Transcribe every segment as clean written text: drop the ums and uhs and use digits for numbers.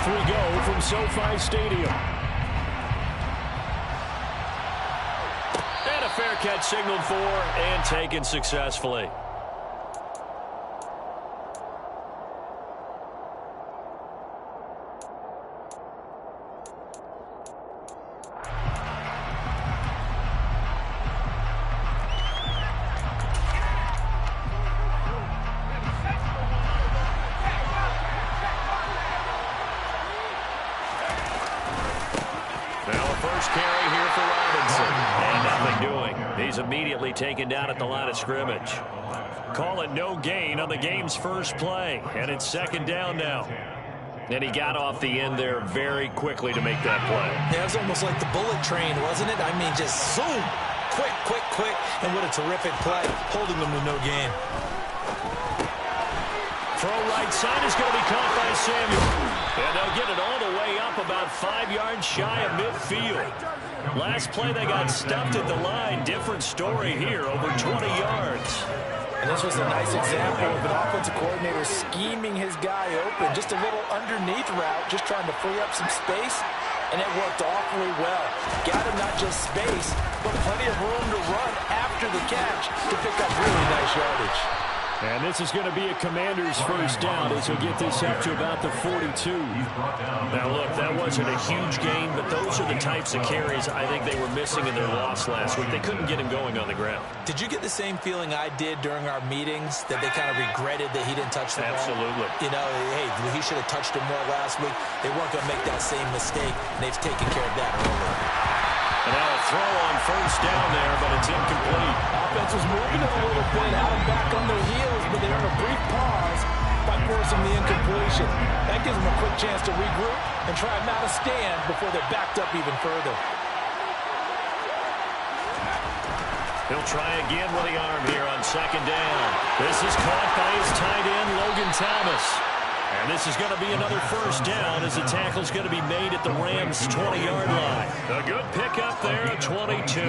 we go from SoFi Stadium. And a fair catch signaled for and taken successfully. Carry here for Robinson. And nothing doing. He's immediately taken down at the line of scrimmage. Call it no gain on the game's first play. And it's second down now. And he got off the end there very quickly to make that play. Yeah, it was almost like the bullet train, wasn't it? I mean, just zoom. Quick, quick, quick. And what a terrific play, holding them to no gain. Throw right side is going to be caught by Samuel. And they'll get it all the way up about 5 yards shy of midfield. Last play they got stuffed at the line. Different story here, over 20 yards. And this was a nice example of an offensive coordinator scheming his guy open. Just a little underneath route, just trying to free up some space. And it worked awfully well. Got him not just space, but plenty of room to run after the catch to pick up really nice yardage. And this is going to be a Commander's first down as he'll get this up to about the 42. Now, look, that wasn't a huge gain, but those are the types of carries I think they were missing in their loss last week. They couldn't get him going on the ground. Did you get the same feeling I did during our meetings, that they kind of regretted that he didn't touch the ball? Absolutely. You know, hey, he should have touched him more last week. They weren't going to make that same mistake, and they've taken care of that earlier. And now a throw on first down there, but it's incomplete. Offense was moving it a little bit, out and back on their heels, but they earned a brief pause by forcing the incompletion. That gives them a quick chance to regroup and try and mount a stand before they're backed up even further. He'll try again with the arm here on second down. This is caught by his tight end, Logan Thomas. And this is going to be another first down as the tackle's going to be made at the Rams' 20-yard line. A good pickup there at 22.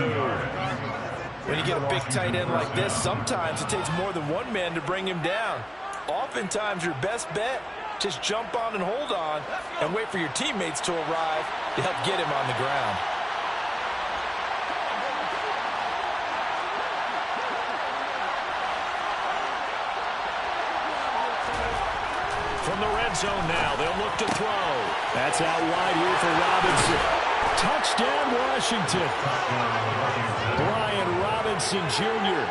When you get a big tight end like this, sometimes it takes more than one man to bring him down. Oftentimes, your best bet, just jump on and hold on and wait for your teammates to arrive to help get him on the ground. From the red zone now, they'll look to throw. That's out wide here for Robinson. Touchdown, Washington. Brian Robinson, Jr.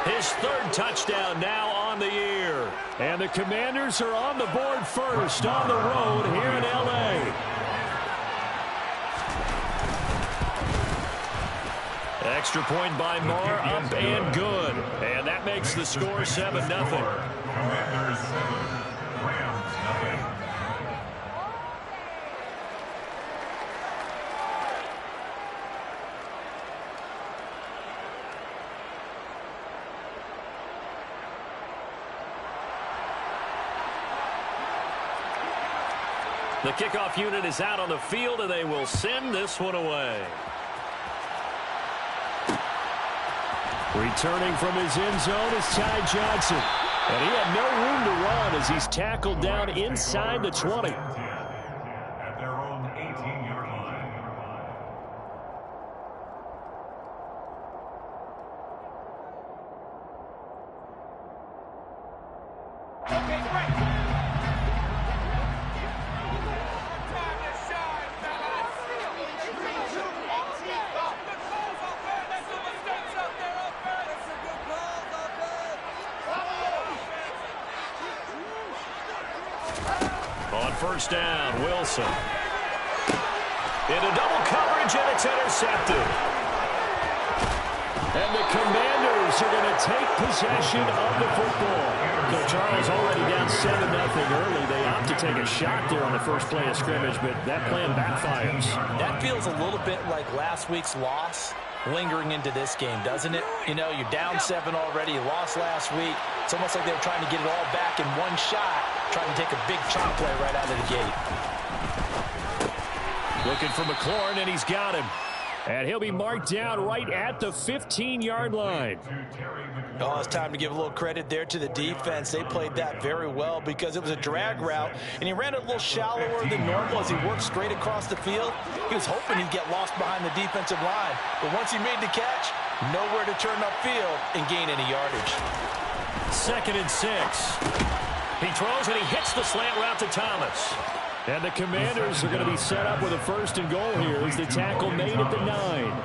His third touchdown now on the year. And the Commanders are on the board first on the road here in L.A. Extra point by Marr, up and good. And that makes the score 7-0. Commanders 7, Rams nothing. The kickoff unit is out on the field, and they will send this one away. Returning from his end zone is Ty Johnson. And he had no room to run as he's tackled down inside the 20. At their own 18-yard line. Okay, great. On first down, Wilson. Into double coverage, and it's intercepted. And the Commanders are going to take possession of the football. So Charles already down 7-0 early. They opt to take a shot there on the first play of scrimmage, but that plan backfires. That feels a little bit like last week's loss lingering into this game, doesn't it? You know, you're down 7 already. You lost last week. It's almost like they were trying to get it all back in one shot, trying to take a big chunk play right out of the gate. Looking for McLaurin, and he's got him. And he'll be marked down right at the 15-yard line. Oh, it's time to give a little credit there to the defense. They played that very well because it was a drag route, and he ran it a little shallower than normal as he worked straight across the field. He was hoping he'd get lost behind the defensive line, but once he made the catch, nowhere to turn upfield and gain any yardage. 2nd and 6. He throws and he hits the slant route to Thomas. And the Commanders are going to be set up with a 1st and goal here as the tackle made at the 9.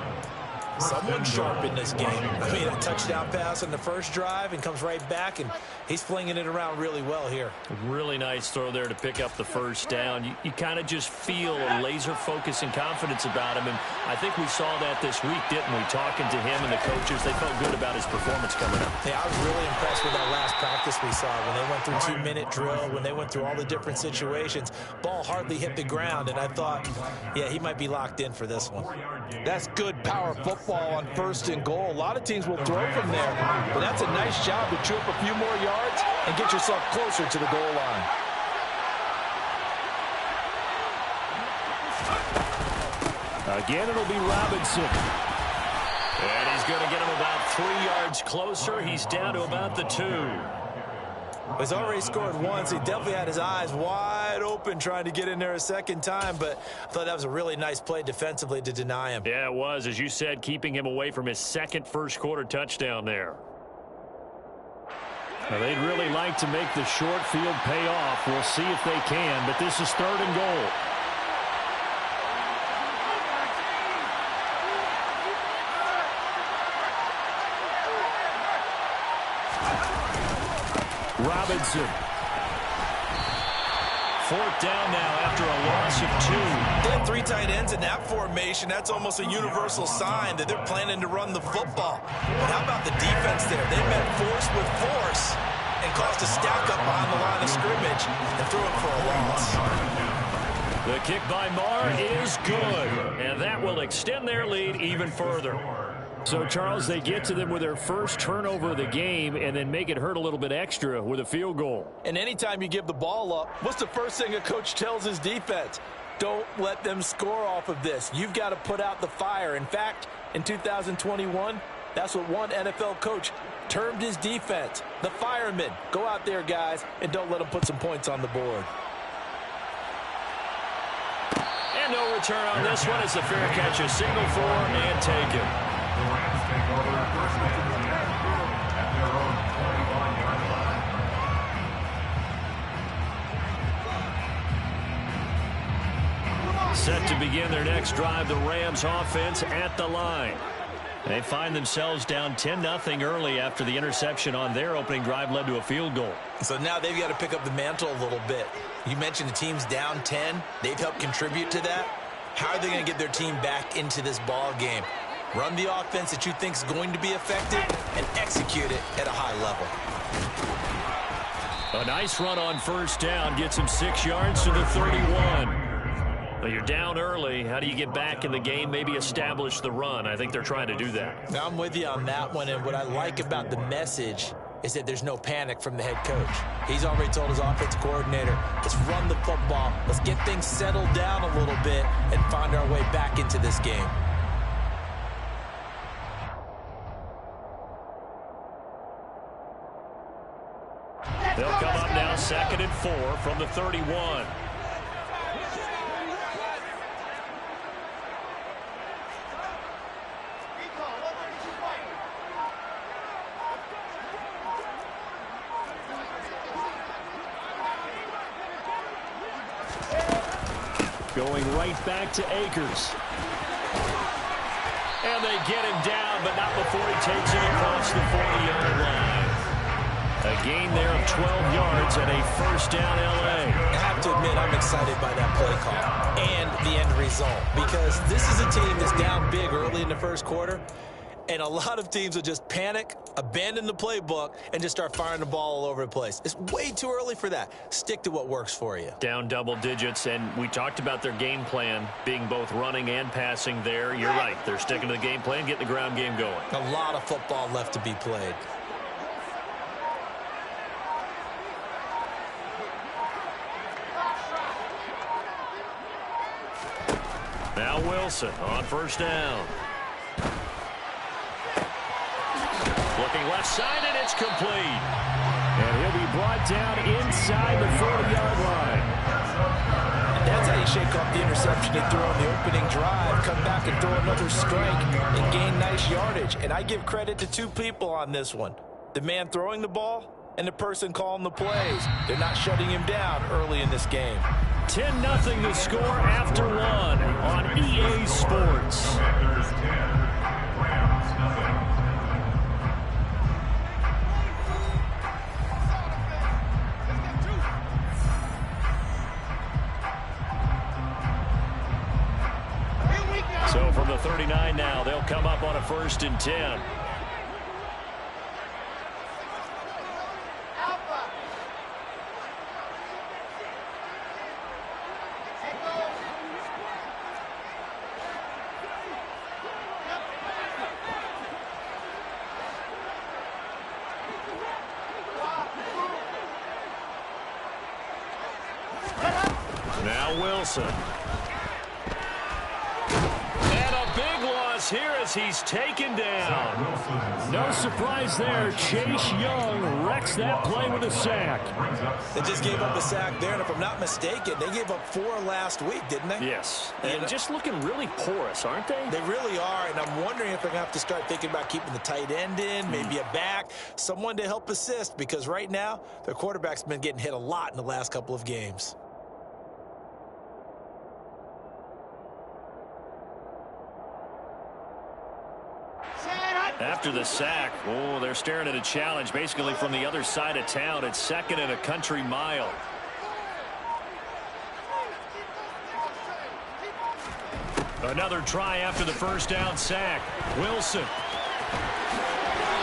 Someone sharp in this game. I mean, a touchdown pass on the first drive and comes right back, and he's flinging it around really well here. Really nice throw there to pick up the 1st down. You kind of just feel a laser focus and confidence about him, and I think we saw that this week, didn't we? Talking to him and the coaches, they felt good about his performance coming up. Yeah, I was really impressed with that last practice we saw when they went through 2-minute drill, when they went through all the different situations. Ball hardly hit the ground, and I thought, yeah, he might be locked in for this one. That's good power football on 1st and goal. A lot of teams will throw from there, but that's a nice job to chew up a few more yards and get yourself closer to the goal line. Again, it'll be Robinson. And he's going to get him about 3 yards closer. He's down to about the 2. He's already scored once. He definitely had his eyes wide open trying to get in there a 2nd time, but I thought that was a really nice play defensively to deny him. Yeah, it was, as you said, keeping him away from his 2nd first-quarter touchdown there. Now, they'd really like to make the short field pay off. We'll see if they can, but this is 3rd and goal. Robinson. 4th down now after a loss of 2. They have 3 tight ends in that formation. That's almost a universal sign that they're planning to run the football. But how about the defense there? They met force with force and caused a stack up behind the line of scrimmage and threw it for a loss. The kick by Marr is good, and that will extend their lead even further. So, Charles, they get to them with their first turnover of the game and then make it hurt a little bit extra with a field goal. And anytime you give the ball up, what's the first thing a coach tells his defense? Don't let them score off of this. You've got to put out the fire. In fact, in 2021, that's what one NFL coach termed his defense, the firemen. Go out there, guys, and don't let them put some points on the board. And no return on this one as the fair catch is signaled for and taken. The Rams take over 1st and 10 at their own 21-yard line. Set to begin their next drive, the Rams offense at the line. They find themselves down 10-0 early after the interception on their opening drive led to a field goal. So now they've got to pick up the mantle a little bit. You mentioned the team's down 10. They've helped contribute to that. How are they going to get their team back into this ball game? Run the offense that you think is going to be effective and execute it at a high level. A nice run on 1st down gets him 6 yards to the 31. But you're down early. How do you get back in the game, maybe establish the run? I think they're trying to do that. Now, I'm with you on that one, and what I like about the message is that there's no panic from the head coach. He's already told his offensive coordinator, let's run the football, let's get things settled down a little bit and find our way back into this game. They'll come up now 2nd and 4 from the 31. Going right back to Akers. And they get him down, but not before he takes it across the 40-yard line. A gain there of 12 yards and a 1st down L.A. I have to admit, I'm excited by that play call and the end result because this is a team that's down big early in the 1st quarter, and a lot of teams will just panic, abandon the playbook, and just start firing the ball all over the place. It's way too early for that. Stick to what works for you. Down double digits, and we talked about their game plan being both running and passing there. You're right. They're sticking to the game plan, getting the ground game going. A lot of football left to be played. Now Wilson on first down. Looking left side, and it's complete. And he'll be brought down inside the 40-yard line. That's how you shake off the interception they threw on the opening drive, come back and throw another strike and gain nice yardage. And I give credit to two people on this one. The man throwing the ball and the person calling the plays. They're not shutting him down early in this game. 10-0 the score after one on EA Sports. Commanders 10, Rams nothing. So from the 39 now, they'll come up on a 1st and 10. Now Wilson. And a big loss here as he's taken down. No surprise there. Chase Young wrecks that play with a sack. They just gave up a sack there, and if I'm not mistaken, they gave up 4 last week, didn't they? Yes. And just looking really porous, aren't they? They really are, and I'm wondering if they're going to have to start thinking about keeping the tight end in, maybe a back, someone to help assist, because right now, their quarterback's been getting hit a lot in the last couple of games. After the sack, oh, they're staring at a challenge basically from the other side of town. It's 2nd and a country mile. Another try after the 1st down sack. Wilson.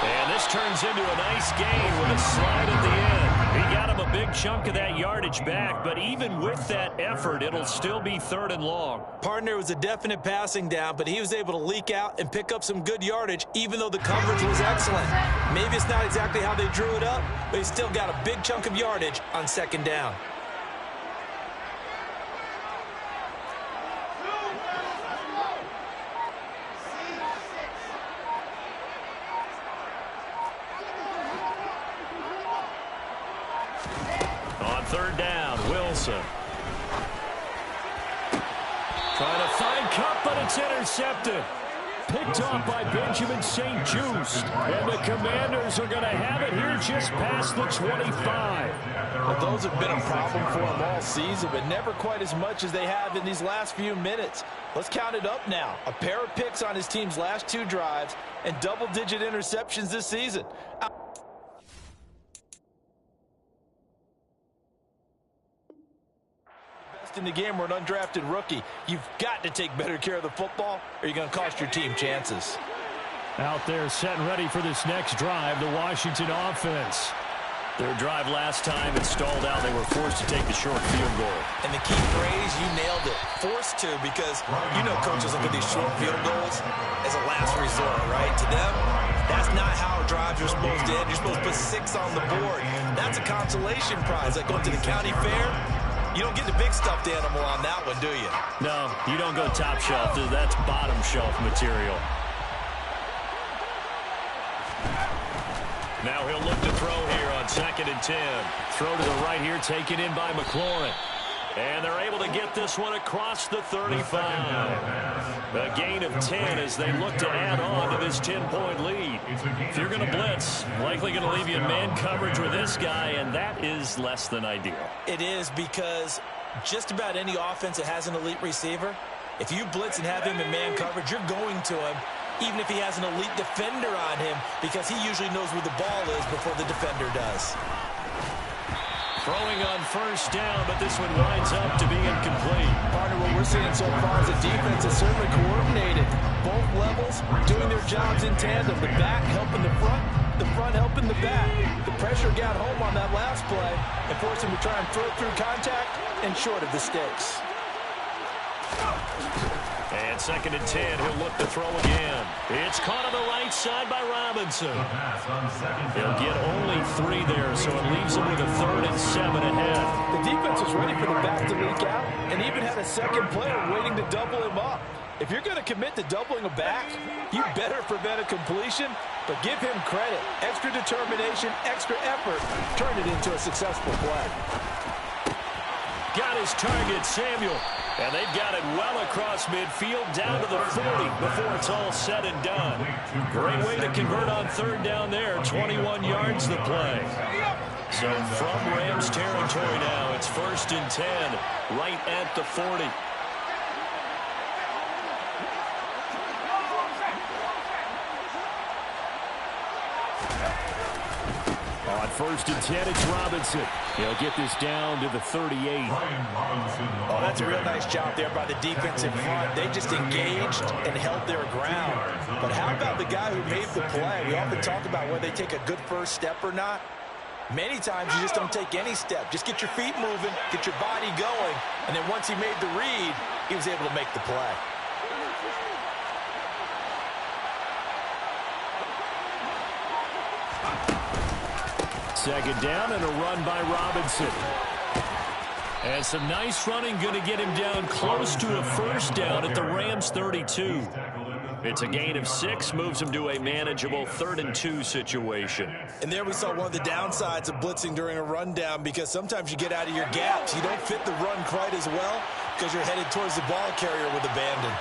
And this turns into a nice gain with a slide at the end. He got him a big chunk of that yardage back, but even with that effort, it'll still be 3rd and long. Partner was a definite passing down, but he was able to leak out and pick up some good yardage, even though the coverage was excellent. Maybe it's not exactly how they drew it up, but he still got a big chunk of yardage on 2nd down. On 3rd down, Wilson. Trying to find Cup, but it's intercepted. Picked off by Benjamin St. Just. And the Commanders are going to have it here just past the 25. Well, those have been a problem for them all season, but never quite as much as they have in these last few minutes. Let's count it up now. A pair of picks on his team's last 2 drives and double-digit interceptions this season. In the game, we're an undrafted rookie. You've got to take better care of the football, or you're going to cost your team chances. Out there set and ready for this next drive, the Washington offense. Their drive last time, it stalled out. They were forced to take the short field goal. And the key phrase, you nailed it. Forced to, because you know coaches look at these short field goals as a last resort, right? To them, that's not how drives are supposed to end. You're supposed to put 6 on the board. That's a consolation prize, like going to the county fair. You don't get the big stuffed animal on that one, do you? No, you don't go top shelf. That's bottom shelf material. Now he'll look to throw here on 2nd and 10. Throw to the right here, taken in by McLaurin. And they're able to get this one across the 35. A gain of 10 as they look to add on to this 10-point lead. If you're going to blitz, likely going to leave you in man coverage with this guy, and that is less than ideal. It is, because just about any offense that has an elite receiver, if you blitz and have him in man coverage, you're going to him, even if he has an elite defender on him, because he usually knows where the ball is before the defender does. Throwing on 1st down, but this one winds up to be incomplete. Partner, what we're seeing so far is the defense is certainly coordinated. Both levels doing their jobs in tandem. The back helping the front helping the back. The pressure got home on that last play and forced him to try and throw through contact and short of the sticks. And 2nd and 10, he'll look to throw again. It's caught on the right side by Robinson. He'll get only 3 there, so it leaves him with a 3rd and 7 ahead. The defense was ready for the back to leak out, and and even had a second player waiting to double him up. If you're going to commit to doubling him back, you better prevent a completion, but give him credit. Extra determination, extra effort, turn it into a successful play. Got his target, Samuel. And they've got it well across midfield down to the 40 before it's all said and done. Great way to convert on third down there. 21 yards the play. So from Rams territory now, it's 1st and 10 right at the 40. On 1st and 10, it's Robinson. He'll get this down to the 38. Oh, that's a real nice job there by the defensive front. They just engaged and held their ground. But how about the guy who made the play? We often talk about whether they take a good first step or not. Many times you just don't take any step. Just get your feet moving, get your body going, and then once he made the read, he was able to make the play. Second down and a run by Robinson. And some nice running going to get him down close to a first down at the Rams 32. It's a gain of 6, moves him to a manageable 3rd and 2 situation. And there we saw one of the downsides of blitzing during a rundown, because sometimes you get out of your gaps. You don't fit the run quite as well because you're headed towards the ball carrier with abandon.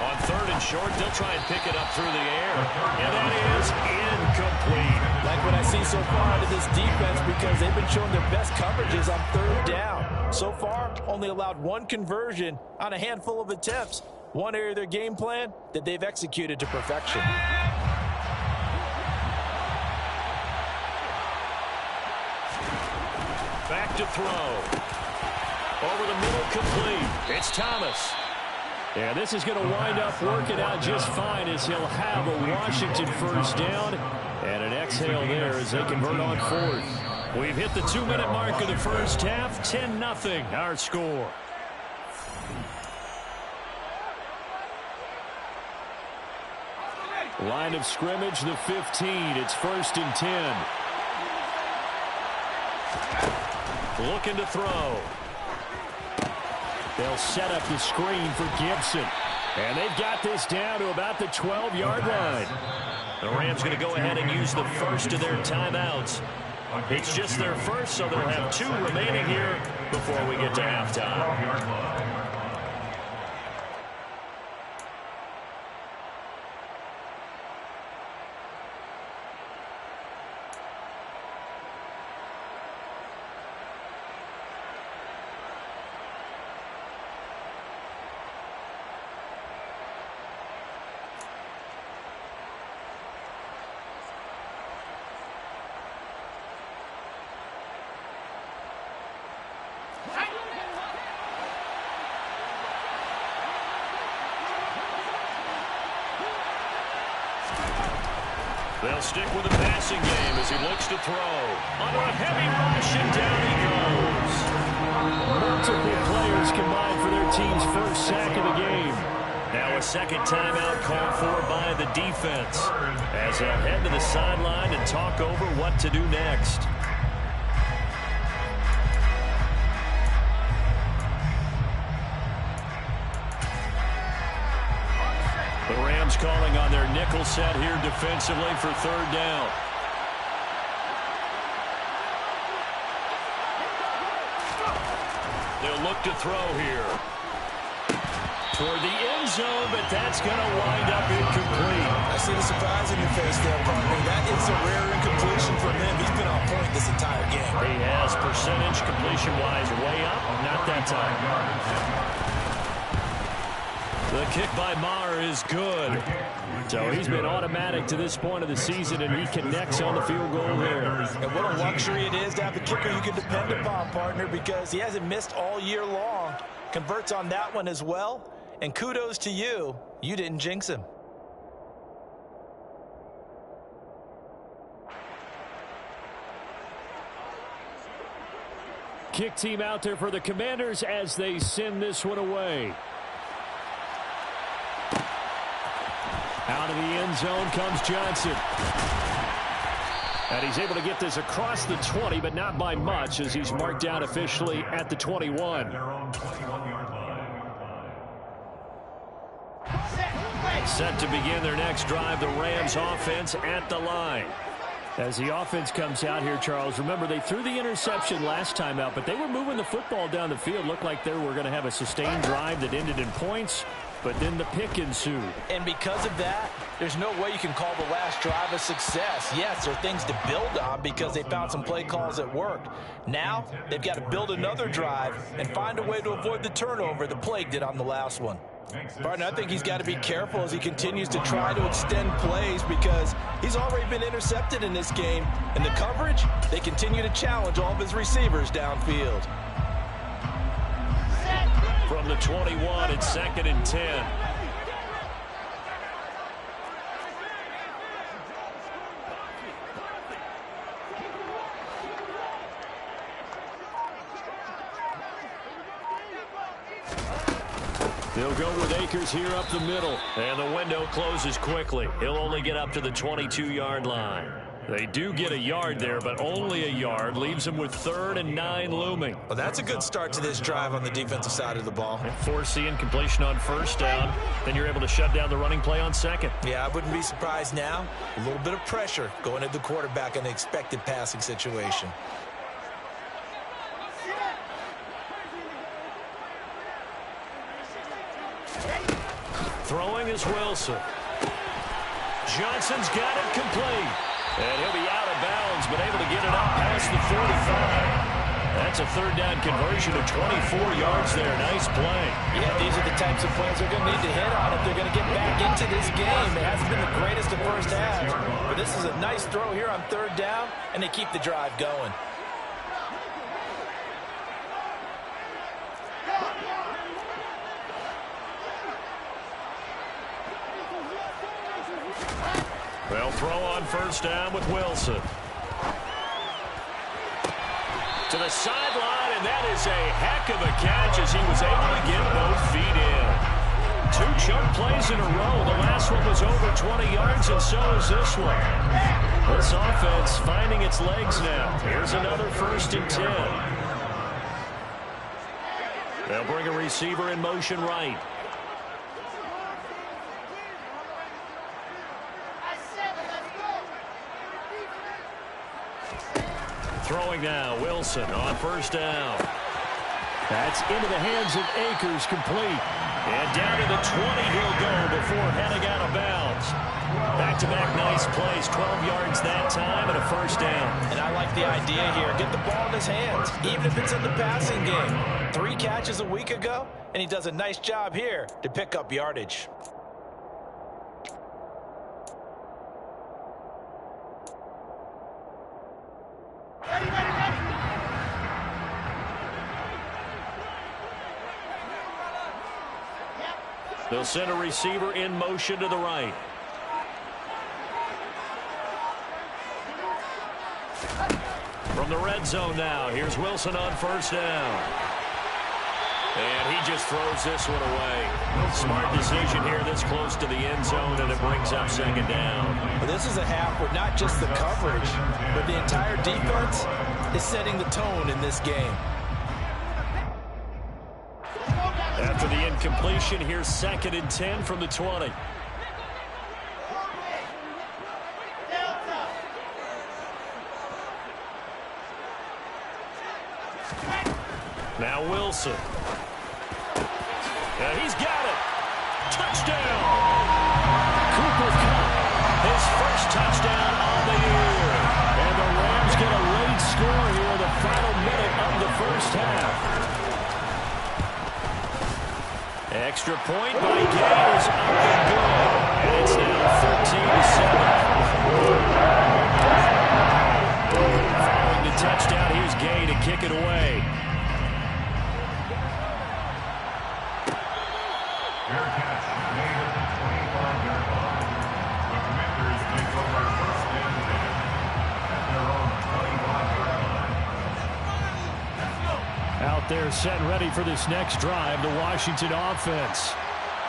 On 3rd and short, they'll try and pick it up through the air. And that is incomplete. Like what I see so far out of this defense, because they've been showing their best coverages on 3rd down. So far, only allowed 1 conversion on a handful of attempts. One area of their game plan that they've executed to perfection. Back to throw. Over the middle, complete. It's Thomas. And this is going to wind up working out just fine, as he'll have a Washington first down. And an exhale there as they convert on 4th. We've hit the 2-minute mark of the first half. 10-0 our score. Line of scrimmage, the 15. It's 1st and 10. Looking to throw. They'll set up the screen for Gibson. And they've got this down to about the 12-yard line. The Rams going to go ahead and use the first of their timeouts. It's just their first, so they'll have 2 remaining here before we get to halftime. They'll stick with the passing game as he looks to throw. Under a heavy rush, and down he goes. Multiple players combined for their team's first sack of the game. Now a second timeout called for by the defense, as they'll head to the sideline and talk over what to do next. The Rams calling on their nickel set here defensively for 3rd down. They'll look to throw here. Toward the end zone, but that's going to wind up incomplete. I see the surprise in your face there, partner. That is a rare incompletion for him. He's been on point this entire game. He has percentage completion-wise way up. Not that time. The kick by Maher is good. So he's been automatic to this point of the season, and he connects on the field goal there. And what a luxury it is to have a kicker you can depend upon, partner, because he hasn't missed all year long. Converts on that one as well. And kudos to you. You didn't jinx him. Kick team out there for the Commanders as they send this one away. Out of the end zone comes Johnson. And he's able to get this across the 20, but not by much, as he's marked down officially at the 21. Their own 21-yard line. Set to begin their next drive, the Rams offense at the line. As the offense comes out here, Charles, remember they threw the interception last time out, but they were moving the football down the field. Looked like they were going to have a sustained drive that ended in points, but then the pick ensued. And because of that, there's no way you can call the last drive a success. Yes, there are things to build on because they found some play calls that worked. Now, they've got to build another drive and find a way to avoid the turnover that plagued it on the last one. Partner, I think he's got to be careful as he continues to try to extend plays because he's already been intercepted in this game. And the coverage, they continue to challenge all of his receivers downfield. From the 21, it's 2nd and 10. They'll go with Akers here up the middle. And the window closes quickly. He'll only get up to the 22-yard line. They do get a yard there, but only a yard. Leaves them with 3rd and 9 looming. Well, that's a good start to this drive on the defensive side of the ball. And forcing completion on 1st down. Then you're able to shut down the running play on 2nd. Yeah, I wouldn't be surprised now. A little bit of pressure going at the quarterback in an expected passing situation. Throwing is Wilson. Johnson's got it complete. And he'll be out of bounds, but able to get it up past the 45. That's a 3rd down conversion of 24 yards there. Nice play. Yeah, these are the types of plays they're going to need to hit on if they're going to get back into this game. It hasn't been the greatest of first halves, but this is a nice throw here on 3rd down, and they keep the drive going. They'll throw on 1st down with Wilson. To the sideline, and that is a heck of a catch as he was able to get both feet in. 2 chunk plays in a row. The last one was over 20 yards, and so is this one. This offense finding its legs now. Here's another 1st and 10. They'll bring a receiver in motion right. Throwing now, Wilson on 1st down. That's into the hands of Akers, complete. And down to the 20 he'll go before heading out of bounds. Back-to-back nice plays, 12 yards that time and a 1st down. And I like the idea here. Get the ball in his hands, even if it's in the passing game. 3 catches a week ago, and he does a nice job here to pick up yardage. They'll send a receiver in motion to the right. From the red zone now, here's Wilson on 1st down. And he just throws this one away. Smart decision here this close to the end zone, and it brings up 2nd down. Well, this is a half where not just the coverage, but the entire defense is setting the tone in this game. After the incompletion, here's 2nd and 10 from the 20. Now Wilson. And he's got it. Touchdown. Cooper Kupp, his 1st touchdown on the year. And the Rams get a late score here in the final minute of the 1st half. Extra point by Gay is up and good. And it's now 13-7. Following the touchdown, here's Gay to kick it away. Fair catch made at the 25-yard line. The Commanders take over 1st and 10 at their own 25-yard line. Out there set ready for this next drive, the Washington offense.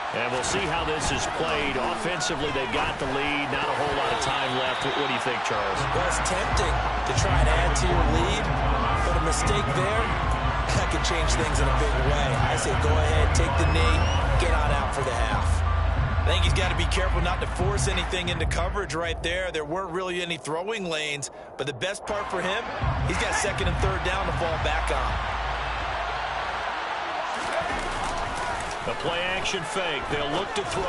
And we'll see how this is played. Offensively, they've got the lead. Not a whole lot of time left. What do you think, Charles? Well, it's tempting to try and add to your lead, but a mistake there, that could change things in a big way. I say go ahead, take the knee, get on out for the half. I think he's got to be careful not to force anything into coverage right there. There weren't really any throwing lanes, but the best part for him, he's got second and third down to fall back on. The play-action fake. They'll look to throw.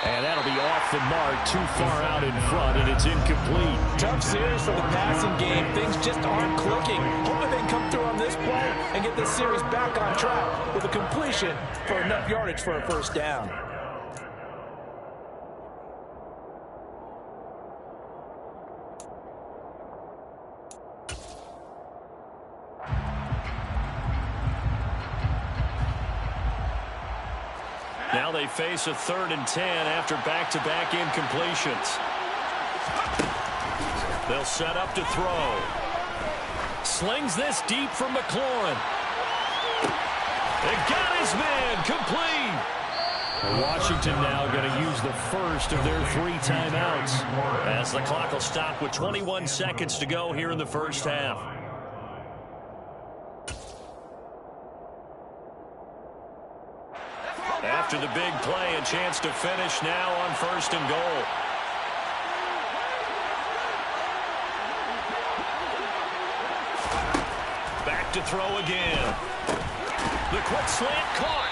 And that'll be off the mark, too far out in front, and it's incomplete. Tough series for the passing game. Things just aren't clicking. Hoping they can come through on this play and get this series back on track with a completion for enough yardage for a first down. Now they face a 3rd and 10 after back-to-back incompletions. They'll set up to throw. Slings this deep from McLaurin. It got his man complete. Washington now going to use the first of their 3 timeouts as the clock will stop with 21 seconds to go here in the first half. After the big play, a chance to finish now on 1st and goal. Back to throw again. The quick slant caught.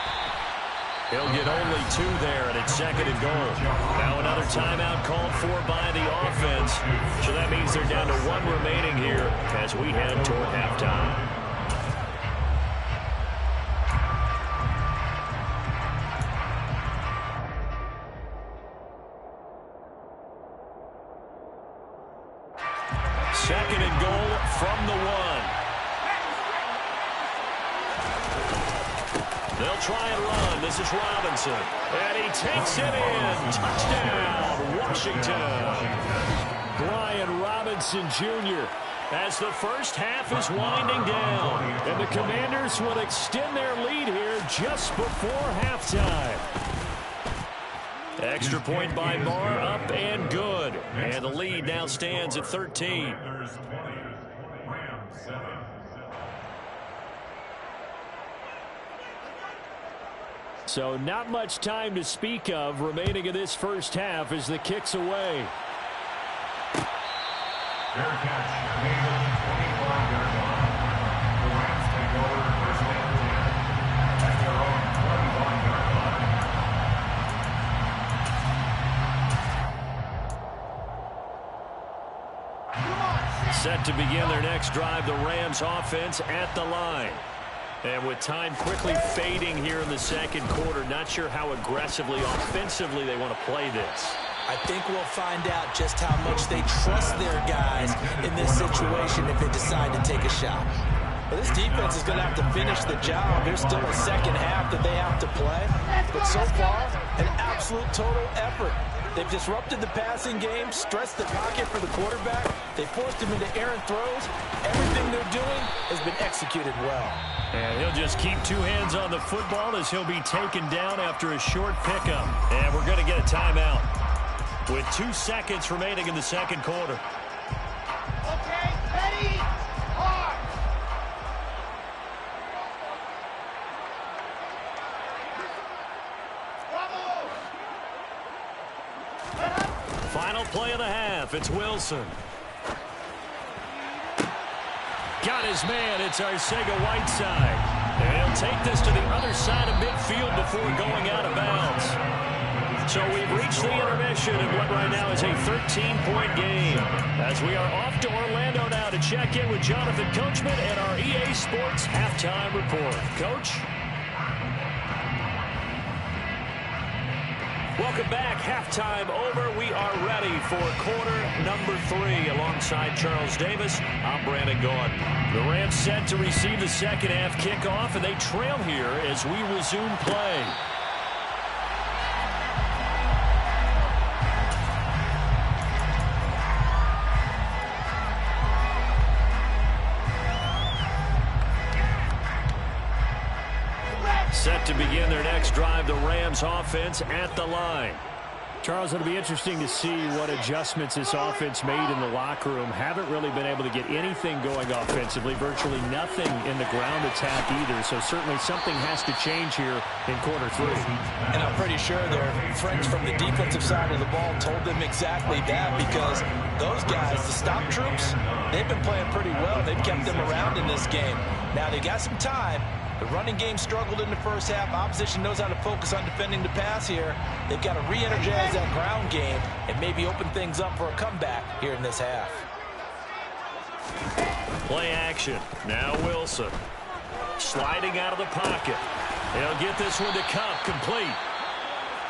He'll get only 2 there, and it's 2nd and goal. Now another timeout called for by the offense. So that means they're down to 1 remaining here as we head toward halftime. Second and goal from the 1. They'll try and run. This is Robinson. And he takes it in. Touchdown, Washington. Brian Robinson Jr. as the first half is winding down. And the Commanders will extend their lead here just before halftime. Extra point by Marr, up and good. And the lead now stands at 13. So not much time to speak of remaining in this first half as the kick's away. Fair catch made at the 25-yard line. The Rams take over first and 10 at their own 25-yard line. Set to begin their next drive, the Rams offense at the line. And with time quickly fading here in the second quarter, not sure how aggressively, offensively they want to play this. I think we'll find out just how much they trust their guys in this situation if they decide to take a shot. Well, this defense is going to have to finish the job. There's still a second half that they have to play. But so far, an absolute total effort. They've disrupted the passing game, stressed the pocket for the quarterback. They forced him into errant throws. Everything they're doing has been executed well. And he'll just keep 2 hands on the football as he'll be taken down after a short pickup. And we're going to get a timeout with 2 seconds remaining in the second quarter. Okay, ready, hard. Final play of the half. It's Wilson. Got his man. It's Arcega-Whiteside. And he'll take this to the other side of midfield before going out of bounds. So we've reached the intermission in what right now is a 13-point game. As we are off to Orlando now to check in with Jonathan Coachman and our EA Sports Halftime Report. Coach? Welcome back. Halftime over. We are ready for quarter number 3. Alongside Charles Davis, I'm Brandon Gordon. The Rams set to receive the second half kickoff, and they trail here as we resume play. Set to begin their next drive, the Rams offense at the line. Charles, it'll be interesting to see what adjustments this offense made in the locker room. Haven't really been able to get anything going offensively, virtually nothing in the ground attack either. So certainly something has to change here in quarter 3. And I'm pretty sure their friends from the defensive side of the ball told them exactly that, because those guys, the stop troops, they've been playing pretty well. They've kept them around in this game. Now they got some time. The running game struggled in the first half. Opposition knows how to focus on defending the pass here. They've got to re-energize that ground game and maybe open things up for a comeback here in this half. Play action. Now Wilson. Sliding out of the pocket. He'll get this one to Cup, complete.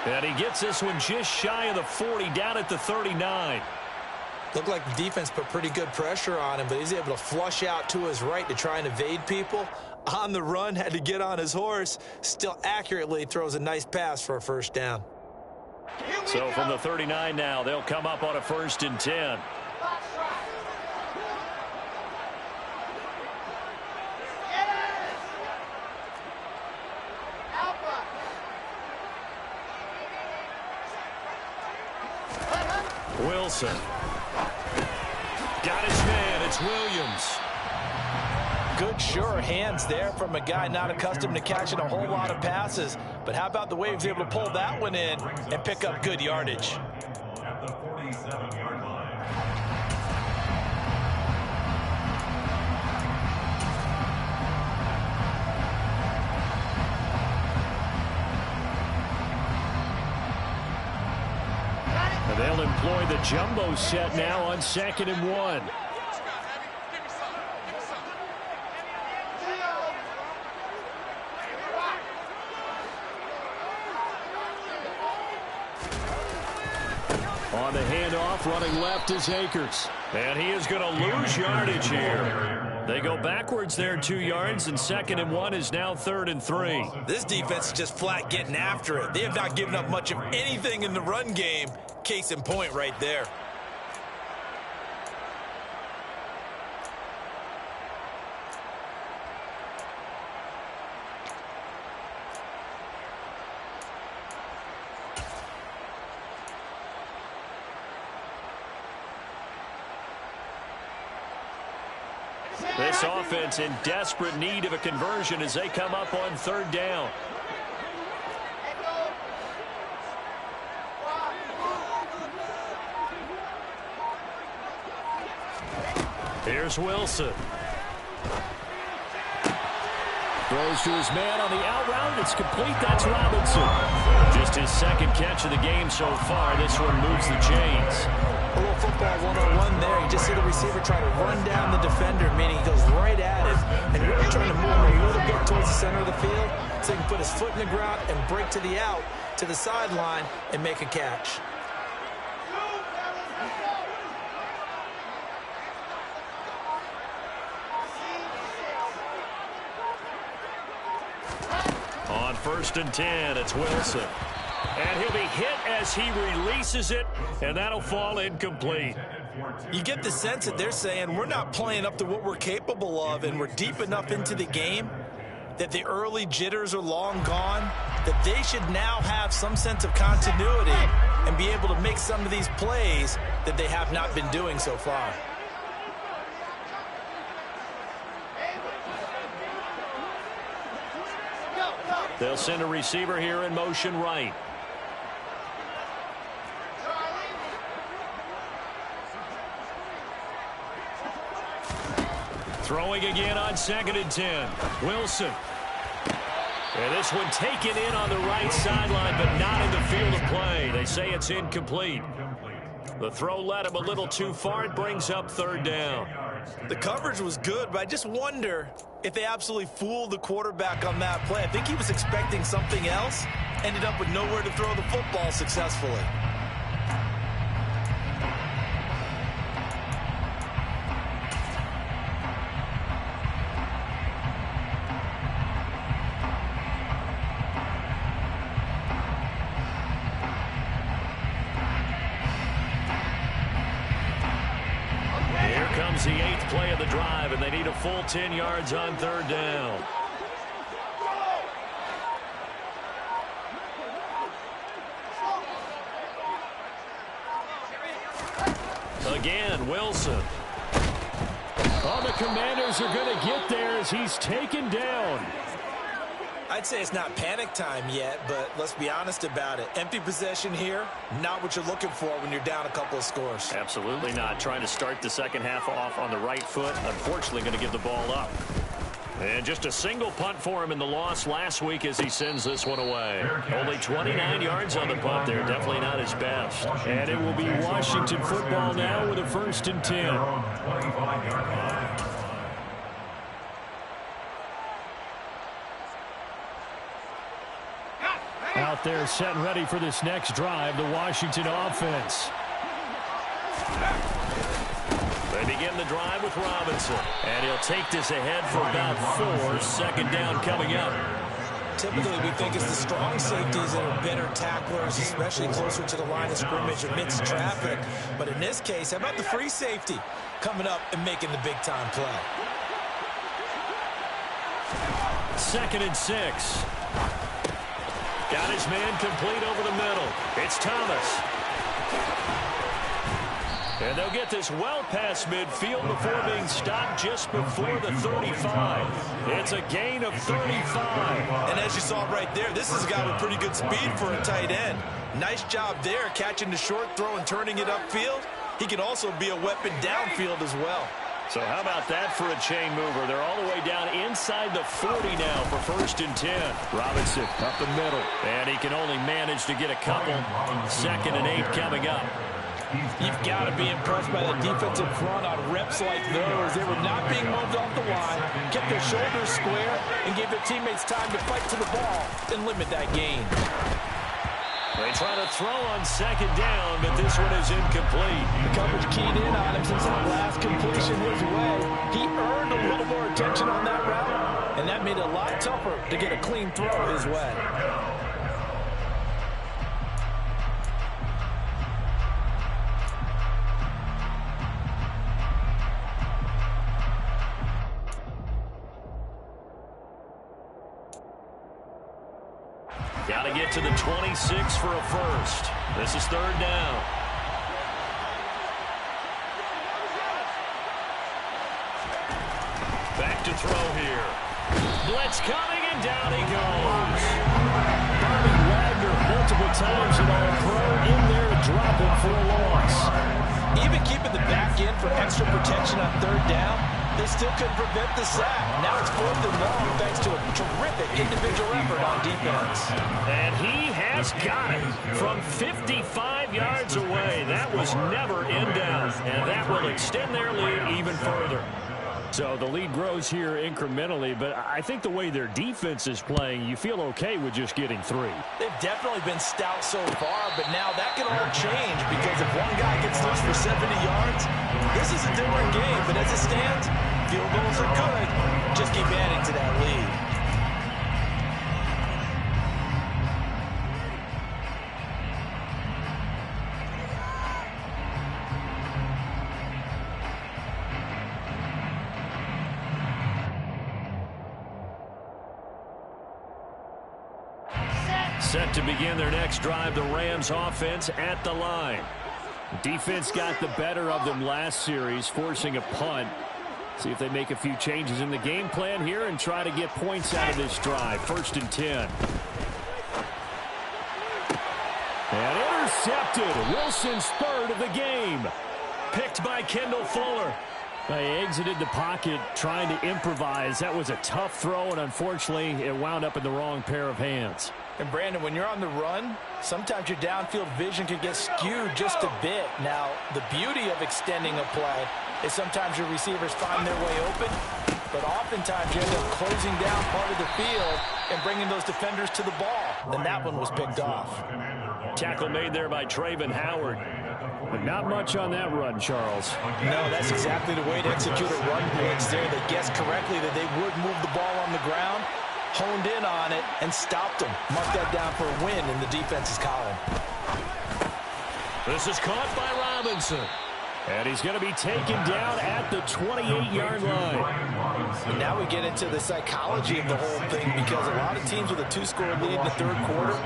And he gets this one just shy of the 40, down at the 39. Looked like the defense put pretty good pressure on him, but he's able to flush out to his right to try and evade people. On the run, had to get on his horse. Still accurately throws a nice pass for a first down. So from the 39 now, they'll come up on a 1st and 10. Wilson. Got his man. It's Williams. Good, sure hands there from a guy not accustomed to catching a whole lot of passes. But how about the way he was able to pull that one in and pick up good yardage? At the 47-yard line. And they'll employ the jumbo set now on 2nd and 1. On the handoff, running left is Akers. And he is going to lose yardage here. They go backwards there 2 yards, and 2nd and 1 is now 3rd and 3. This defense is just flat getting after it. They have not given up much of anything in the run game. Case in point right there. This offense in desperate need of a conversion as they come up on 3rd down. Here's Wilson. Throws to his man on the out route. It's complete. That's Robinson. Just his 2nd catch of the game so far. This one moves the chains. A little football 101 there. You just see the receiver try to run down the defender, meaning he goes right at him and really trying to move him a little bit towards the center of the field so he can put his foot in the ground and break to the out, to the sideline, and make a catch. On 1st and 10, it's Wilson. And he'll be hit as he releases it, and that'll fall incomplete. You get the sense that they're saying we're not playing up to what we're capable of, and we're deep enough into the game that the early jitters are long gone, that they should now have some sense of continuity and be able to make some of these plays that they have not been doing so far. They'll send a receiver here in motion right. Throwing again on 2nd and 10. Wilson. And this one taken in on the right sideline, but not in the field of play. They say it's incomplete. The throw led him a little too far. It brings up 3rd down. The coverage was good, but I just wonder if they absolutely fooled the quarterback on that play. I think he was expecting something else. Ended up with nowhere to throw the football successfully. The 8th play of the drive, and they need a full 10 yards on 3rd down. Again, Wilson. Oh, the Commanders are going to get there as he's taken down. I'd say it's not panic time yet, but let's be honest about it. Empty possession here, not what you're looking for when you're down a couple of scores. Absolutely not. Trying to start the second half off on the right foot. Unfortunately, going to give the ball up. And just a single punt for him in the loss last week as he sends this one away. Only 29 yards on the punt there. Definitely not his best. And it will be Washington football now with a 1st and 10. Out there set and ready for this next drive, the Washington offense. They begin the drive with Robinson. And he'll take this ahead for about 4. Second down coming up. Typically, we think it's the strong safeties that are better tacklers, especially closer to the line of scrimmage amidst traffic. But in this case, how about the free safety coming up and making the big-time play? 2nd and 6. Got his man complete over the middle. It's Thomas. And they'll get this well past midfield before being stopped just before the 35. It's a gain of 35. And as you saw right there, this has got a pretty good speed for a tight end. Nice job there, catching the short throw and turning it upfield. He can also be a weapon downfield as well. So how about that for a chain mover? They're all the way down inside the 40 now for 1st and 10. Robinson up the middle. And he can only manage to get a couple. 2nd and 8 coming up. You've got to be impressed by the defensive front on reps like those. They were not being moved off the line, kept their shoulders square, and gave their teammates time to fight to the ball and limit that gain. They try to throw on 2nd down, but this one is incomplete. The coverage keyed in on him since that last completion his way. He earned a little more attention on that route, and that made it a lot tougher to get a clean throw his way. Got to get to the 26 for a first. This is 3rd down. Back to throw here. Blitz coming, and down he goes. Bobby Wagner multiple times and All-Pro in there to drop him for a loss. Even keeping the back end for extra protection on 3rd down, they still couldn't prevent the sack. Now it's 4th and long thanks to a terrific individual effort on defense. And he has got it from 55 yards away. That was never in doubt, and that will extend their lead even further. So the lead grows here incrementally, but I think the way their defense is playing, you feel okay with just getting 3. They've definitely been stout so far, but now that can all change because if one guy gets loose for 70 yards, this is a different game. But as it stands, field goals are good. Just keep adding to that lead. Set to begin their next drive, the Rams offense at the line. Defense got the better of them last series, forcing a punt. See if they make a few changes in the game plan here and try to get points out of this drive. 1st and 10. And intercepted. Wilson's 3rd of the game. Picked by Kendall Fuller. They exited the pocket trying to improvise. That was a tough throw, and unfortunately, it wound up in the wrong pair of hands. And Brandon, when you're on the run, sometimes your downfield vision can get skewed just a bit. Now, the beauty of extending a play is sometimes your receivers find their way open, but oftentimes you end up closing down part of the field and bringing those defenders to the ball. And that one was picked off. Tackle made there by Travin Howard. But not much on that run, Charles. No, that's exactly the way to execute a run blitz there. They guessed correctly that they would move the ball on the ground, honed in on it, and stopped them. Mark that down for a win in the defense's column. This is caught by Robinson. And he's going to be taken down at the 28-yard line. And now we get into the psychology of the whole thing, because a lot of teams with a 2-score lead in the third quarter,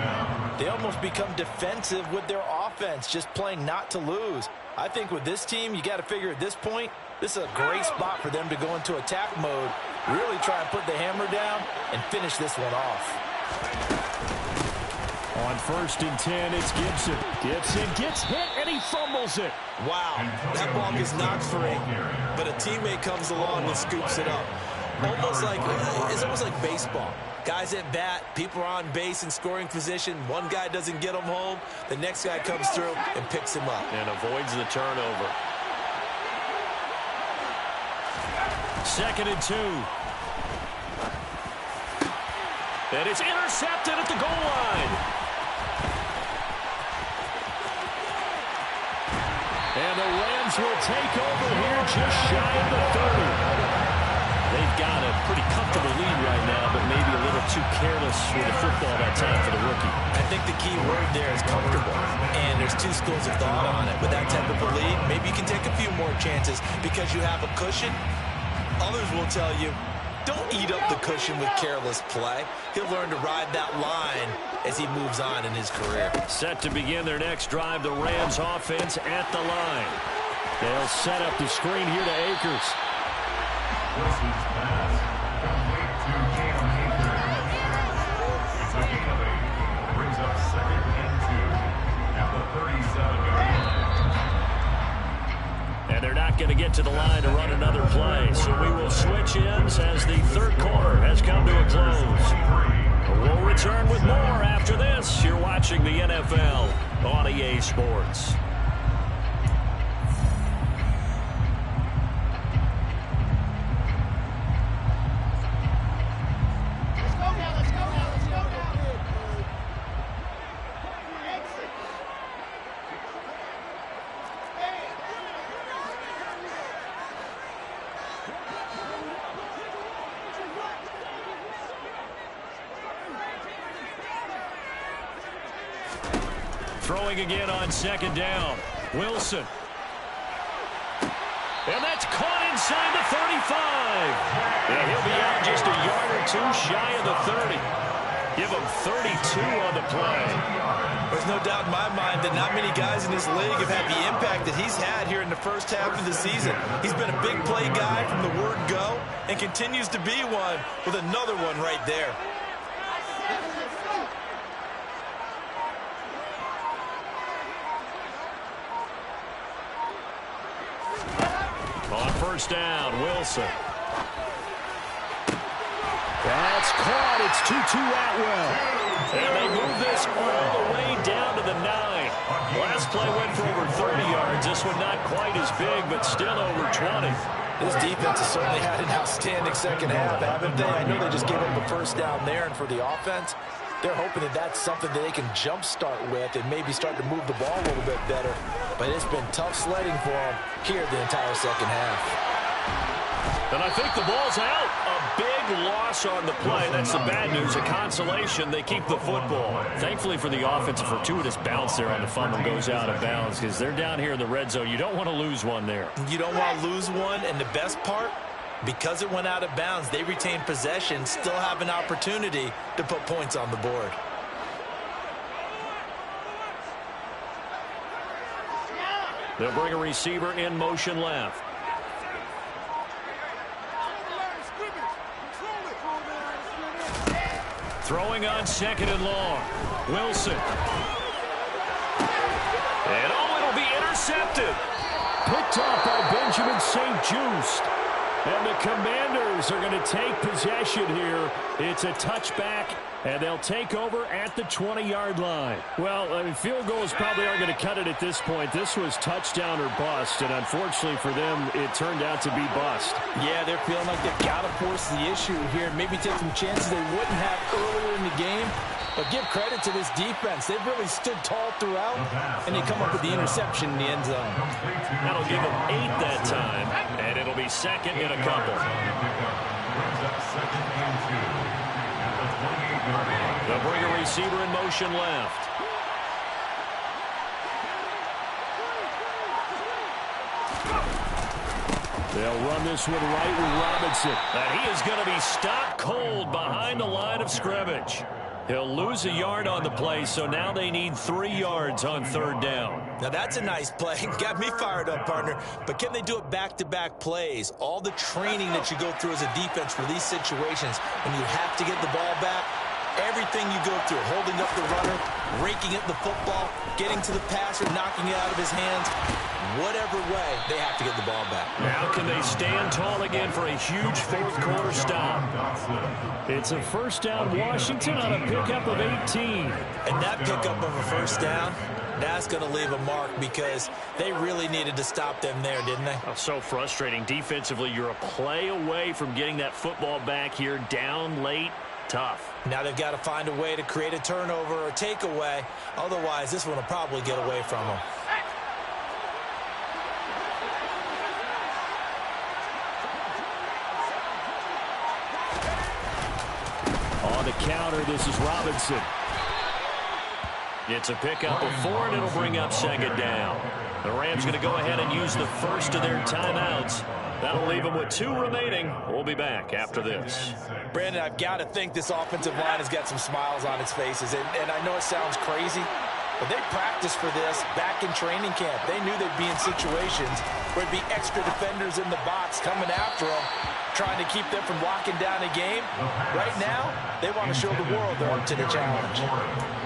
they almost become defensive with their offense, just playing not to lose. I think with this team, you got to figure at this point, this is a great spot for them to go into attack mode, really try and put the hammer down and finish this one off. On 1st and 10, it's Gibson. Gibson gets hit, and he fumbles it. Wow, that ball gets knocked free, but a teammate comes along and scoops it up. It's almost like baseball. Guys at bat, people are on base in scoring position. One guy doesn't get him home. The next guy comes through and picks him up. And avoids the turnover. 2nd and 2. And it's intercepted at the goal line. And the Rams will take over here just shy of the 30. They've got a pretty comfortable lead right now, but maybe a little too careless with the football that time for the rookie. I think the key word there is comfortable. And there's two schools of thought on it. With that type of a lead, maybe you can take a few more chances because you have a cushion. Others will tell you, don't eat up the cushion with careless play. He'll learn to ride that line as he moves on in his career. Set to begin their next drive, the Rams offense at the line. They'll set up the screen here to Akers. Wilson's pass complete to Cam Akers. It's a gain of 8. Brings up 2nd and 2 at the 37-yard line. And they're not going to get to the line to run another play. So we will switch ends as the third quarter has come to a close. We'll return with more after this. You're watching the NFL on EA Sports. Throwing again on 2nd down. Wilson. And that's caught inside the 35. And he'll be out just a yard or two shy of the 30. Give him 32 on the play. There's no doubt in my mind that not many guys in this league have had the impact that he's had here in the first half of the season. He's been a big play guy from the word go and continues to be one with another one right there. On 1st down, Wilson. That's caught. It's Tutu Atwell. And they move this all the way down to the 9. Last play went for over 30 yards. This one not quite as big, but still over 20. This defense has certainly had an outstanding second half, haven't they? I know they just gave up the 1st down there, and for the offense, they're hoping that that's something that they can jumpstart with and maybe start to move the ball a little bit better. But it's been tough sledding for them here the entire second half. And I think the ball's out. A big loss on the play. That's the bad news. A consolation. They keep the football. Thankfully for the offense, a fortuitous bounce there on the fumble goes out of bounds because they're down here in the red zone. You don't want to lose one there. You don't want to lose one, and the best part, because it went out of bounds, they retain possession, still have an opportunity to put points on the board. They'll bring a receiver in motion left. Throwing on 2nd and long. Wilson. And it'll be intercepted. Picked off by Benjamin St-Juste. And the Commanders are going to take possession here. It's a touchback, and they'll take over at the 20-yard line. Well, I mean, field goals probably aren't going to cut it at this point. This was touchdown or bust, and unfortunately for them, it turned out to be bust. Yeah, they're feeling like they've got to force the issue here and maybe take some chances they wouldn't have earlier in the game. But give credit to this defense. They've really stood tall throughout, and they come up with the interception in the end zone. That'll give them 8 that time, and it'll be 2nd and a couple. They'll bring a receiver in motion left. They'll run this one right with Robinson. And he is going to be stopped cold behind the line of scrimmage. He'll lose a yard on the play, so now they need 3 yards on 3rd down. Now that's a nice play. Got me fired up, partner. But can they do it back-to-back plays? All the training that you go through as a defense for these situations, when you have to get the ball back, everything you go through, holding up the runner, raking at the football, getting to the passer, knocking it out of his hands, whatever way, they have to get the ball back. Now can they stand tall again for a huge 4th quarter stop? It's a 1st down Washington on a pickup of 18. And that pickup of a 1st down, that's going to leave a mark because they really needed to stop them there, didn't they? Oh, so frustrating. Defensively, you're a play away from getting that football back here, down late. Tough. Now they've got to find a way to create a turnover or takeaway. Otherwise, this one will probably get away from them. On the counter, this is Robinson. It's a pickup of 4, and it'll bring up 2nd down. The Rams going to go ahead and use the first of their timeouts. That'll leave them with 2 remaining. We'll be back after this. Brandon, I've got to think this offensive line has got some smiles on its faces. And I know it sounds crazy, but they practiced for this back in training camp. They knew they'd be in situations where there'd be extra defenders in the box coming after them, trying to keep them from locking down a game. Right now, they want to show the world they're up to the challenge.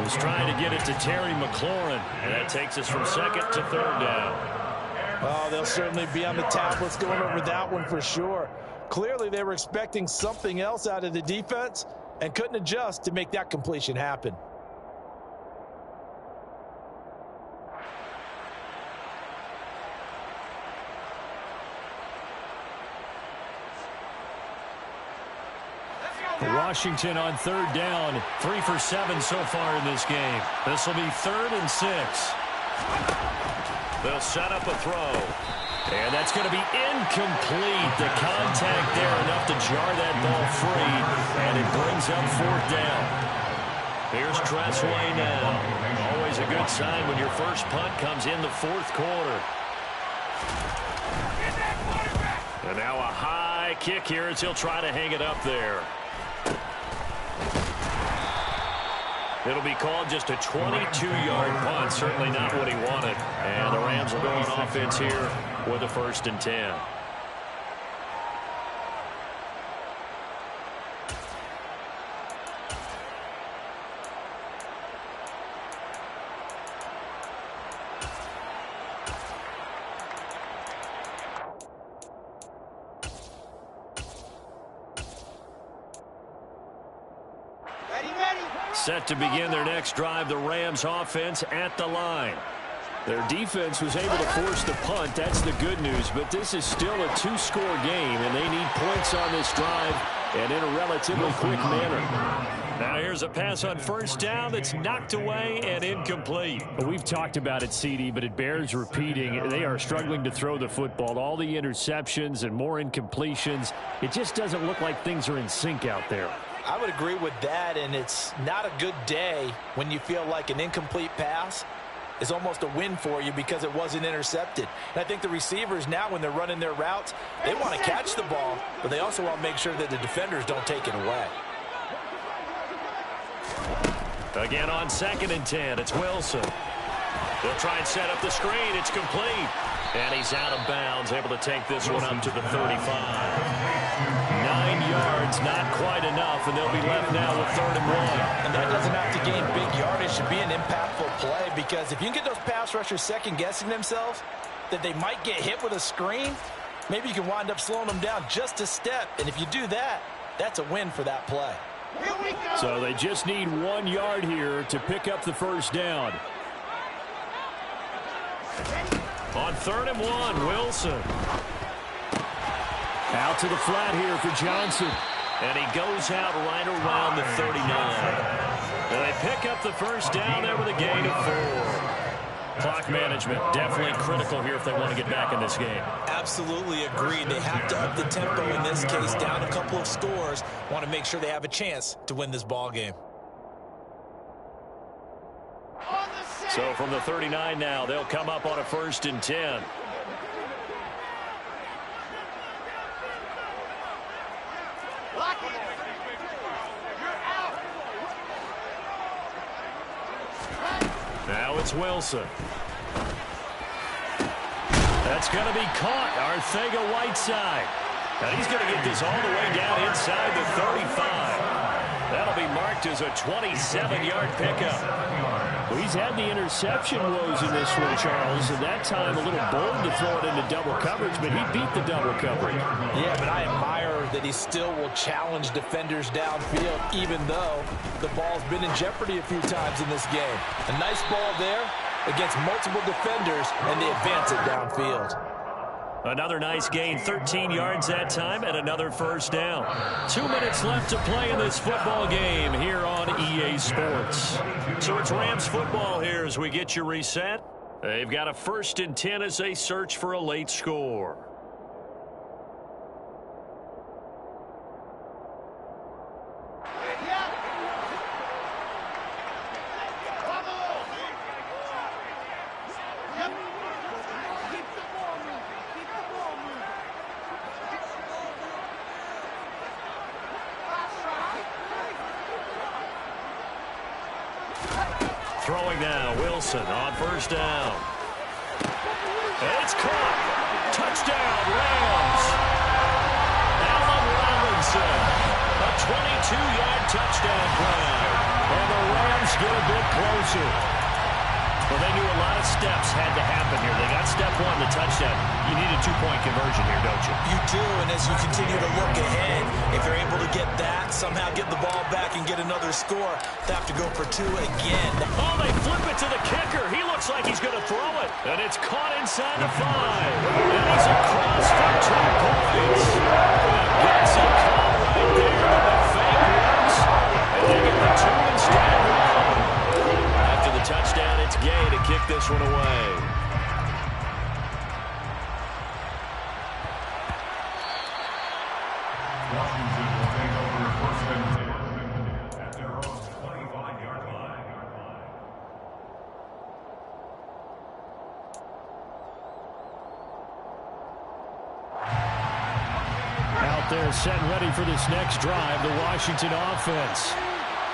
Was trying to get it to Terry McLaurin, and that takes us from 2nd to 3rd down. Oh, they'll certainly be on the tablets going over that one for sure. Clearly, they were expecting something else out of the defense and couldn't adjust to make that completion happen. Washington on 3rd down. 3 for 7 so far in this game. This will be 3rd and 6. They'll set up a throw. And that's going to be incomplete. The contact there enough to jar that ball free. And it brings up 4th down. Here's Tressway now. Always a good sign when your first punt comes in the 4th quarter. And now a high kick here as he'll try to hang it up there. It'll be called just a 22-yard punt. Certainly not what he wanted. And the Rams will go on offense here with a 1st and 10. Set to begin their next drive, the Rams offense at the line. Their defense was able to force the punt. That's the good news. But this is still a 2-score game, and they need points on this drive and in a relatively quick manner. Now here's a pass on 1st down that's knocked away and incomplete. We've talked about it, CD, but it bears repeating. They are struggling to throw the football. All the interceptions and more incompletions. It just doesn't look like things are in sync out there. I would agree with that, and it's not a good day when you feel like an incomplete pass is almost a win for you because it wasn't intercepted. And I think the receivers now, when they're running their routes, they want to catch the ball, but they also want to make sure that the defenders don't take it away. Again on 2nd and 10, it's Wilson. They'll try and set up the screen. It's complete. And he's out of bounds, able to take this one up to the 35. 9 yards, not quite enough, and they'll be left now with 3rd and 1. And that doesn't have to gain big yardage to be an impactful play, because if you can get those pass rushers second-guessing themselves, that they might get hit with a screen, maybe you can wind up slowing them down just a step. And if you do that, that's a win for that play. So they just need 1 yard here to pick up the 1st down. On 3rd and 1, Wilson. Out to the flat here for Johnson. And he goes out right around the 39. And they pick up the 1st down there with a gain of 4. Clock management definitely critical here if they want to get back in this game. Absolutely agreed. They have to up the tempo in this case, down a couple of scores. Want to make sure they have a chance to win this ball game. So from the 39 now, they'll come up on a 1st and 10. Now it's Wilson. That's going to be caught. Arcega-Whiteside. Now he's going to get this all the way down inside the 35. That'll be marked as a 27-yard pickup. Well, he's had the interception woes in this one, Charles, and that time a little bold to throw it into double coverage, but he beat the double coverage. Yeah, but I admire that he still will challenge defenders downfield, even though the ball's been in jeopardy a few times in this game. A nice ball there against multiple defenders, and they advance it downfield. Another nice gain, 13 yards that time, and another first down. 2 minutes left to play in this football game here on EA Sports. So it's Rams football here as we get you reset. They've got a 1st and 10 as they search for a late score. Throwing now, Wilson on first down. It's caught. Touchdown, Rams. Allen Robinson. A 22-yard touchdown drive. And the Rams get a bit closer. Well, they knew a lot of steps had to happen here. They got step one, the touchdown. You need a 2-point conversion here, don't you? You do, and as you continue to look ahead, if they're able to get that, somehow get the ball back and get another score, they have to go for 2 again. Oh, they flip it to the kicker. He looks like he's going to throw it. And it's caught inside the 5. And he's across for 2 points. That's a call right there. The fake works. And they get the 2 instead. After the touchdown, it's Gay to kick this one away. Washington will take over 1st and 10 at their own 25-yard line. Out there set and ready for this next drive, the Washington offense.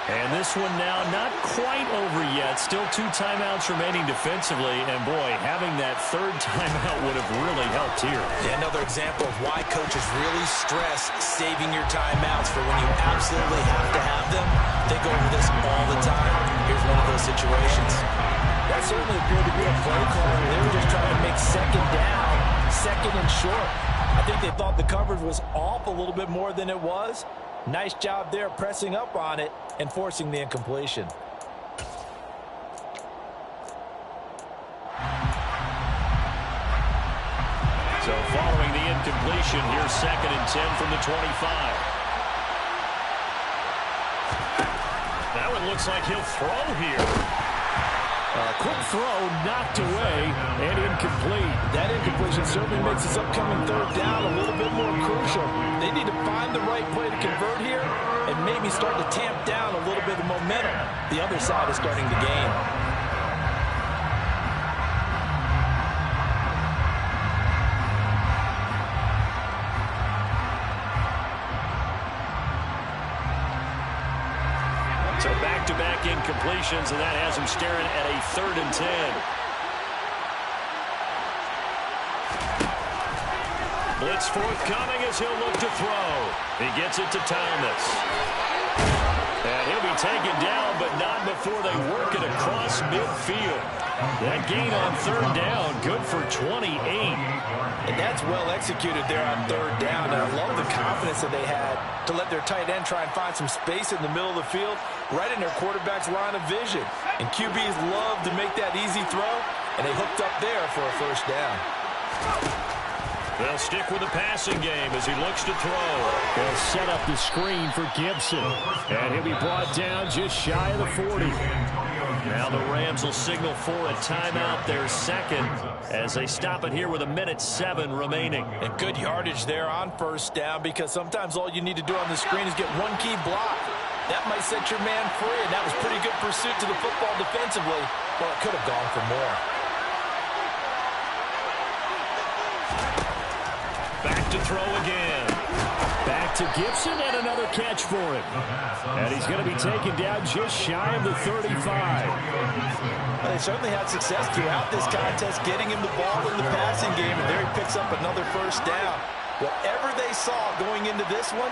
And this one now not quite over yet. Still 2 timeouts remaining defensively. And, boy, having that 3rd timeout would have really helped here. Yeah, another example of why coaches really stress saving your timeouts for when you absolutely have to have them. They go over this all the time. Here's one of those situations. That certainly appeared to be a play call. They were just trying to make 2nd down, 2nd and short. I think they thought the coverage was off a little bit more than it was. Nice job there pressing up on it and forcing the incompletion. So following the incompletion, here's 2nd and 10 from the 25. That one looks like he'll throw here. Quick throw knocked away and incomplete. That incompletion certainly makes this upcoming 3rd down a little bit more crucial. They need to find the right play to convert here and maybe start to tamp down a little bit of momentum. The other side is starting to gain. So back-to-back incompletions, and that has him staring at a 3rd and 10. Blitz forthcoming as he'll look to throw. He gets it to Thomas. And he'll be taken down, but not before they work it across midfield. That gain on 3rd down, good for 28. And that's well executed there on 3rd down. And I love the confidence that they had to let their tight end try and find some space in the middle of the field, right in their quarterback's line of vision. And QBs love to make that easy throw, and they hooked up there for a 1st down. They'll stick with the passing game as he looks to throw. They'll set up the screen for Gibson. And he'll be brought down just shy of the 40. Now the Rams will signal for a timeout, their 2nd, as they stop it here with 1:07 remaining. And good yardage there on 1st down, because sometimes all you need to do on the screen is get one key block. That might set your man free, and that was pretty good pursuit to the football defensively. Well, it could have gone for more. Back to throw again. Back to Gibson, and another catch for him. And he's going to be taken down just shy of the 35. Well, they certainly had success throughout this contest, getting him the ball in the passing game, and there he picks up another first down. Whatever they saw going into this one,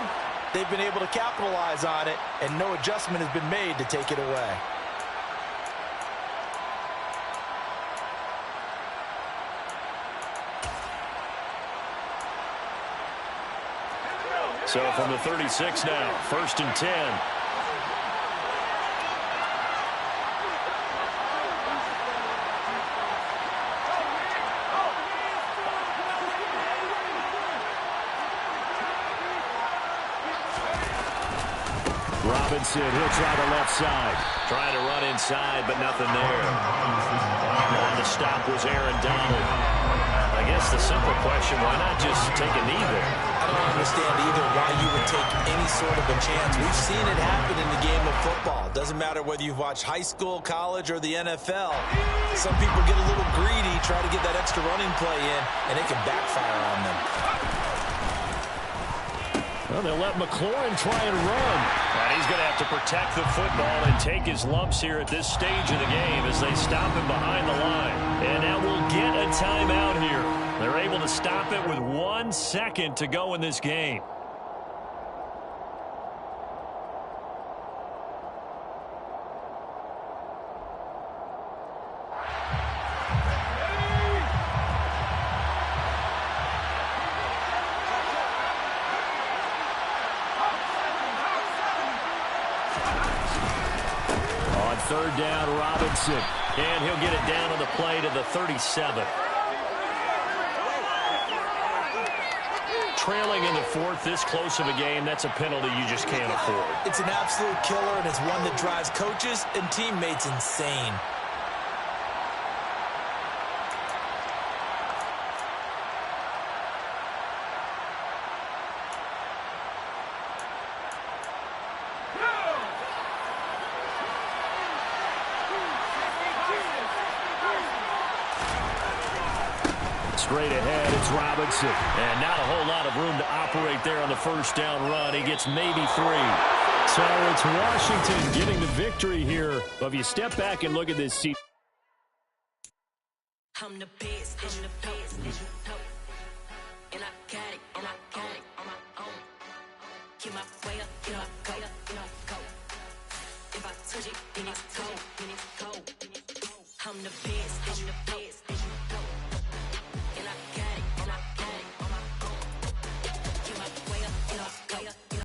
they've been able to capitalize on it, and no adjustment has been made to take it away. So from the 36 now, 1st and 10. Robinson, he'll try the left side. Trying to run inside, but nothing there. And the stop was Aaron Donald. I guess the simple question, why not just take a knee there? I don't understand either why you would take any sort of a chance. We've seen it happen in the game of football. Doesn't matter whether you've watched high school, college, or the NFL. Some people get a little greedy, try to get that extra running play in, and it can backfire on them. Well, they'll let McLaurin try and run. And he's going to have to protect the football and take his lumps here at this stage of the game as they stop him behind the line. And now we'll get a timeout here. They're able to stop it with 1 second to go in this game. On 3rd down, Robinson. And he'll get it down on the play to the 37. Trailing in the 4th, this close of a game, that's a penalty you just can't afford. It's an absolute killer, and it's one that drives coaches and teammates insane. Straight ahead, it's Robinson. And not a whole lot of room to operate there on the 1st down run. He gets maybe 3. So it's Washington getting the victory here. But if you step back and look at this seat. I'm the best, and the best, and you know. And I got it, and I got it on my own. Get my way up, get my go, get my go. If I touch it, then it's cold, then it's cold. I'm the best, and the